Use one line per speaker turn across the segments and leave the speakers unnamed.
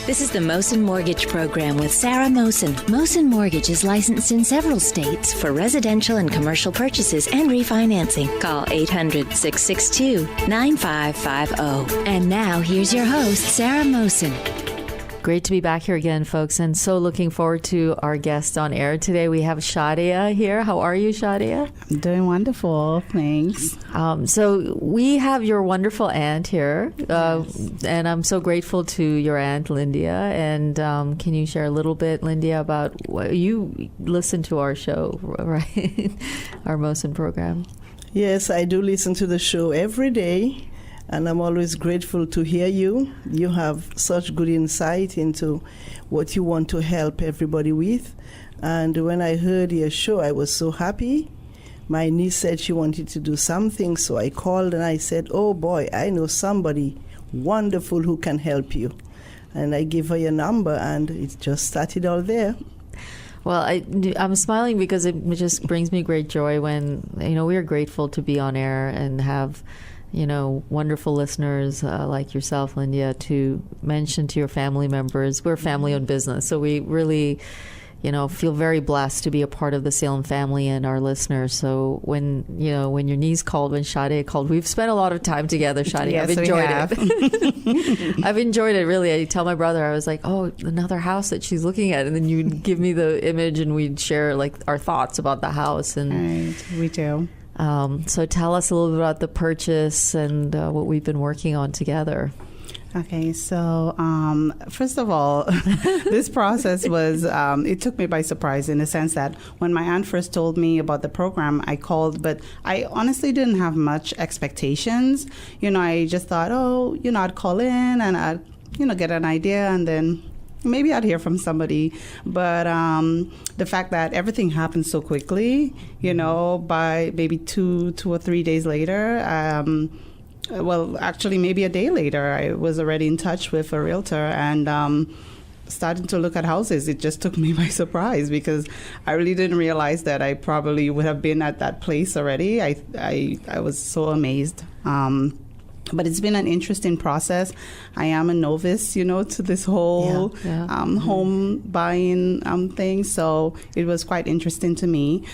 This is the Mohsin Mortgage Program with Sarah Mohsin. Mohsin Mortgage is licensed in several states for residential and commercial purchases and refinancing. Call 800-662-9550. And now, here's your host, Sarah Mohsin.
Great to be back here again, folks, and so looking forward to our guest on air today. We have Shadia here. How are you, Shadia?
I'm doing wonderful, thanks.
So we have your wonderful aunt here,
Yes.
and I'm so grateful to your aunt, Lindia. And can you share a little bit, Lindia, about what you listen to our show, right? Our Mohsin program.
Yes, I do listen to the show every day. And I'm always grateful to hear you. You have such good insight into what you want to help everybody with. And when I heard your show, I was so happy. My niece said she wanted to do something, so I called and I said, oh boy, I know somebody wonderful who can help you. And I gave her your number, and it just started all there.
Well, I'm smiling because it just brings me great joy when, we are grateful to be on air and have wonderful listeners like yourself, Lindia, to mention to your family members. We're a family-owned business, so we really, feel very blessed to be a part of the Salem family and our listeners. So when your niece called, when Shadia called, we've spent a lot of time together, Shadia.
Yes,
I've enjoyed
it.
I've enjoyed it, really. I tell my brother, I was like, oh, another house that she's looking at. And then you'd give me the image and we'd share our thoughts about the house. And
Right, we do.
So tell us a little bit about the purchase and what we've been working on together.
Okay, so first of all, this process was, it took me by surprise in the sense that when my aunt first told me about the program, I called, but I honestly didn't have much expectations. I just thought, I'd call in and I'd, get an idea and then maybe I'd hear from somebody. But the fact that everything happened so quickly, by maybe two or 3 days later, well, actually maybe a day later, I was already in touch with a realtor and starting to look at houses. It just took me by surprise because I really didn't realize that I probably would have been at that place already. I was so amazed. But it's been an interesting process. I am a novice, to this whole home buying thing. So it was quite interesting to me.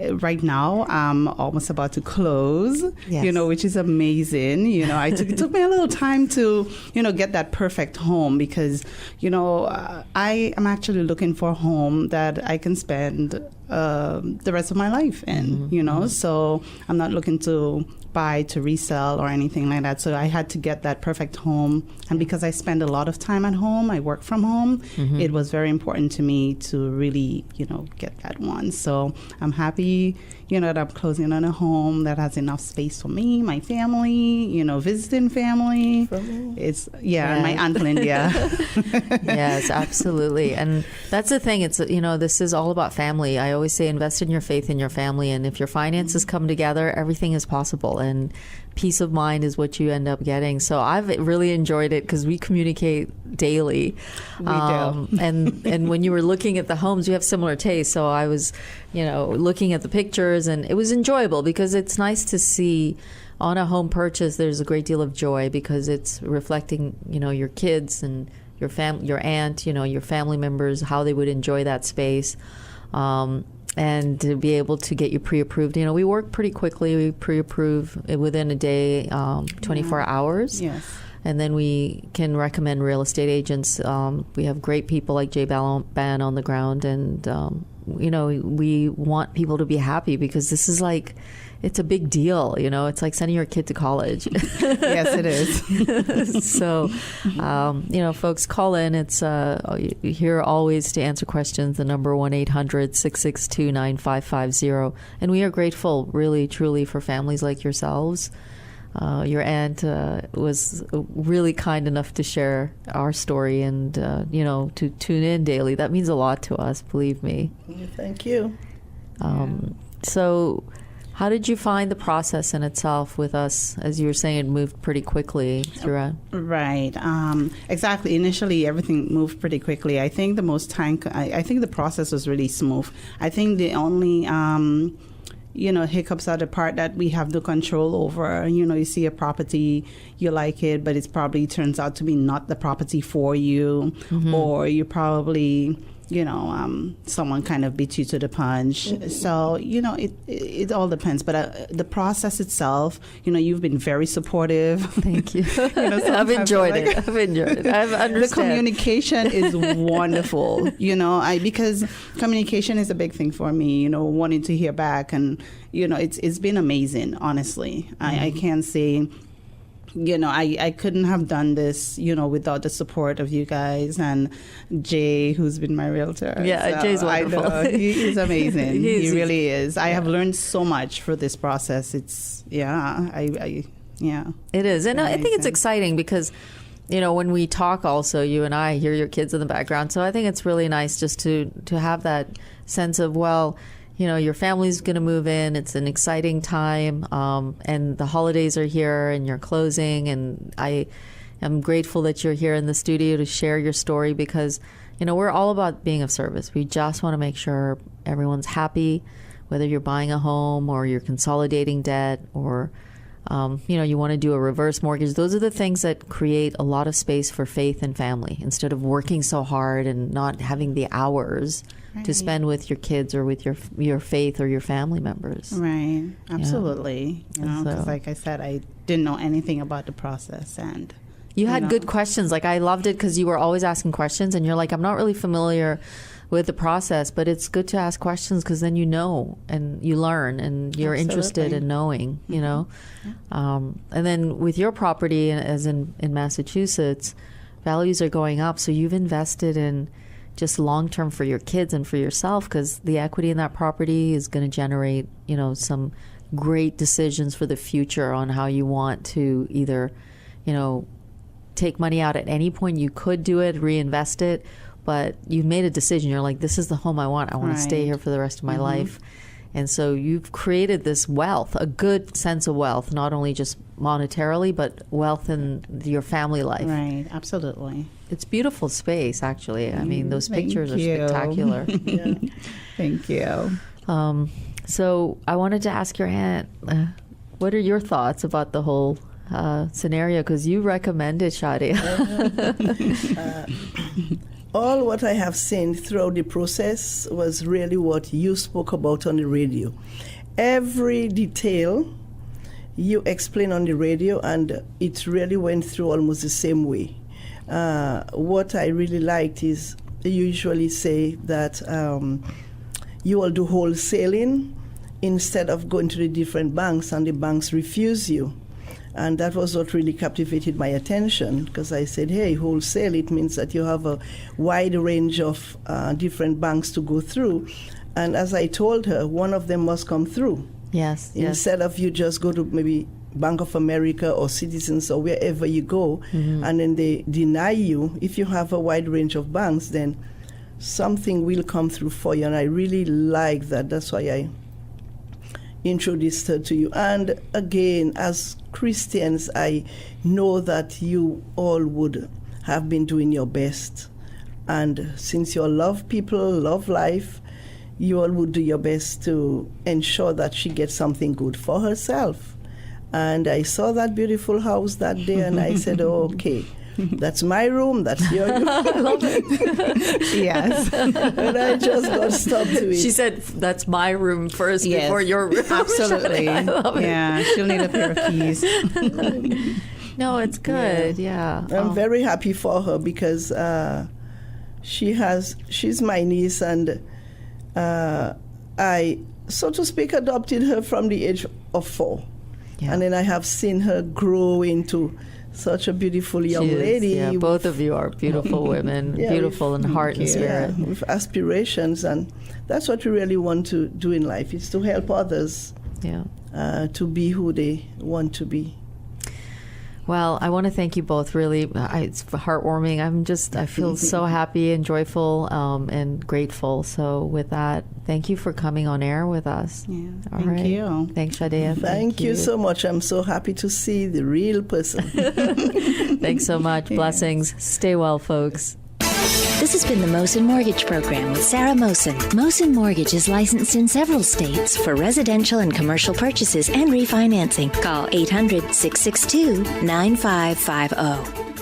Right now, I'm almost about to close,
Yes.
Which is amazing. It took me a little time to, get that perfect home because, I am actually looking for a home that I can spend the rest of my life in, so I'm not looking to buy to resell or anything like that. So I had to get that perfect home. And because I spend a lot of time at home, I work from home, it was very important to me to really, get that one. So I'm happy, that I'm closing on a home that has enough space for me, my family, visiting family. It's, and my Aunt Lindia.
Yes, absolutely. And that's the thing. It's, this is all about family. I always say invest in your faith in your family. And if your finances come together, everything is possible. And peace of mind is what you end up getting. So I've really enjoyed it because we communicate daily.
We do.
And when you were looking at the homes, you have similar tastes. So I was, looking at the pictures and it was enjoyable because it's nice to see on a home purchase, there's a great deal of joy because it's reflecting, your kids and your aunt, your family members, how they would enjoy that space. And to be able to get you pre-approved. We work pretty quickly. We pre-approve within a day, 24 hours.
Yes.
And then we can recommend real estate agents. We have great people like Jay Ban on the ground. And, we want people to be happy because this is it's a big deal. It's like sending your kid to college.
Yes, it is.
So, folks, call in. It's here always to answer questions. The number 1-800-662-9550. And we are grateful, really, truly, for families like yourselves. Your aunt was really kind enough to share our story and, to tune in daily. That means a lot to us, believe me.
Thank you.
So how did you find the process in itself with us? As you were saying, it moved pretty quickly throughout.
Right. Exactly. Initially, everything moved pretty quickly. I think the most time, I think the process was really smooth. I think the only hiccups are the part that we have no control over. You see a property, you like it, but it probably turns out to be not the property for you, or you probably, someone kind of beat you to the punch. So, it all depends. But the process itself, you've been very supportive.
Thank you. I've enjoyed it. I've understood.
The communication is wonderful, because communication is a big thing for me, wanting to hear back. And, it's been amazing, honestly. I can't say... I couldn't have done this, without the support of you guys and Jay, who's been my realtor.
Yeah, so Jay's wonderful.
I know. He's amazing. He really is. I have learned so much for this process. It's, It
is. And I think it's exciting because, when we talk also, you and I hear your kids in the background. So I think it's really nice just to have that sense of, your family's going to move in. It's an exciting time, and the holidays are here, and you're closing. And I am grateful that you're here in the studio to share your story because, we're all about being of service. We just want to make sure everyone's happy, whether you're buying a home or you're consolidating debt or, you want to do a reverse mortgage. Those are the things that create a lot of space for faith and family instead of working so hard and not having the hours to spend with your kids or with your faith or your family members.
Right. Absolutely. Because like I said, I didn't know anything about the process. And
you had good questions. Like, I loved it because you were always asking questions and you're like, I'm not really familiar with the process, but it's good to ask questions because then you know and you learn and you're interested in knowing, And then with your property, as in Massachusetts, values are going up. So you've invested in just long-term for your kids and for yourself because the equity in that property is going to generate, some great decisions for the future on how you want to either, take money out at any point. You could do it, reinvest it, but you've made a decision. You're like, this is the home I want. I want to stay here for the rest of my life. And so you've created this wealth, a good sense of wealth, not only just monetarily, but wealth in your family life.
Right, absolutely.
It's beautiful space, actually. I mean, those pictures are spectacular.
Thank you.
So I wanted to ask your aunt, what are your thoughts about the whole scenario? Because you recommended Shadia.
All what I have seen throughout the process was really what you spoke about on the radio. Every detail you explained on the radio, and it really went through almost the same way. What I really liked is you usually say that you will do wholesaling instead of going to the different banks, and the banks refuse you. And that was what really captivated my attention because I said, hey, wholesale, it means that you have a wide range of different banks to go through. And as I told her, one of them must come through.
Yes.
Instead of you just go to maybe Bank of America or Citizens or wherever you go, and then they deny you. If you have a wide range of banks, then something will come through for you. And I really like that. That's why I introduced her to you. And again, as Christians, I know that you all would have been doing your best. And since you all love people, love life, you all would do your best to ensure that she gets something good for herself. And I saw that beautiful house that day, and I said, oh, okay, that's my room, that's your room.
I love it.
Yes.
And I just got stuck to it.
She said, that's my room first before your room.
Absolutely.
I love it.
Yeah, she'll need a pair of keys.
No, it's good. Yeah.
I'm very happy for her because she's my niece, and I, so to speak, adopted her from the age of 4. Yeah. And then I have seen her grow into such a beautiful young lady.
Yeah, both of you are beautiful women, beautiful in heart and spirit.
Yeah, with aspirations, and that's what we really want to do in life, is to help others to be who they want to be.
Well, I want to thank you both. Really, it's heartwarming. I feel so happy and joyful and grateful. So with that, thank you for coming on air with us.
Yeah, thank you.
Thanks, Shadia.
Thank you so much. I'm so happy to see the real person.
Thanks so much. Blessings. Stay well, folks.
This has been the Mohsin Mortgage Program with Sarah Mohsin. Mohsin Mortgage is licensed in several states for residential and commercial purchases and refinancing. Call 800-662-9550.